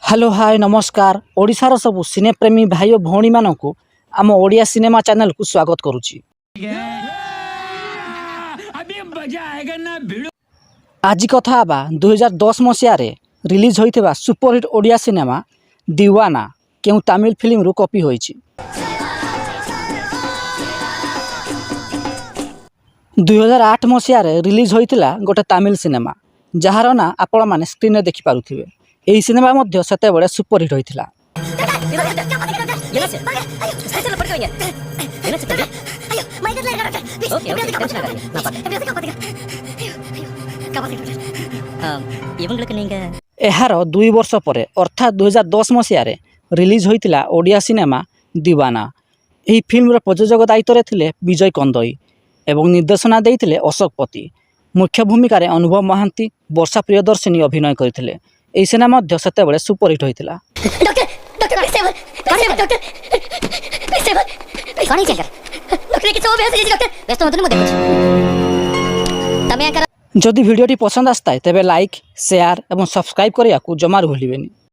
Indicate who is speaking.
Speaker 1: Hello hi नमस्कार ओडिशार सब सिनेप्रेमी भाई और भौणी मानक आम ओडिया सिनेमा चैनल को स्वागत करुच्ची। आज कथा बा 2010 मसीह रिलीज होइथिबा सुपरहिट ओडिया सिनेमा दीवाना केउ तमिल फिल्म रु कॉपी होइछि। 2008 मसीह रिलीज होइतिला गोटे तमिल सिनेमा जार ना आपण माने स्क्रीन देखि पारुथिबे। एही सिनेमा मध्य सेते बेले सुपरहिट होइतिला। एहार 2 वर्ष परे अर्थात 2010 मसीह रिलीज होइतिला ओडिया सिनेमा दीवाना। एही फिल्म रो प्रयोजक दायित्व थिले विजय कंदई एवं निर्देशना देइतिले अशोक पति। मुख्य भूमिका रे अनुभव महांती वर्षा प्रियदर्शिनी अभिनय करथिले। एही सिनेमा मध्य सेते बेले सुपरहिट होइतिला। जदि वीडियोटी पसंद आस्ताय तेबे लाइक शेयर एवं सब्सक्राइब करिया को जमार भूलिबेनी।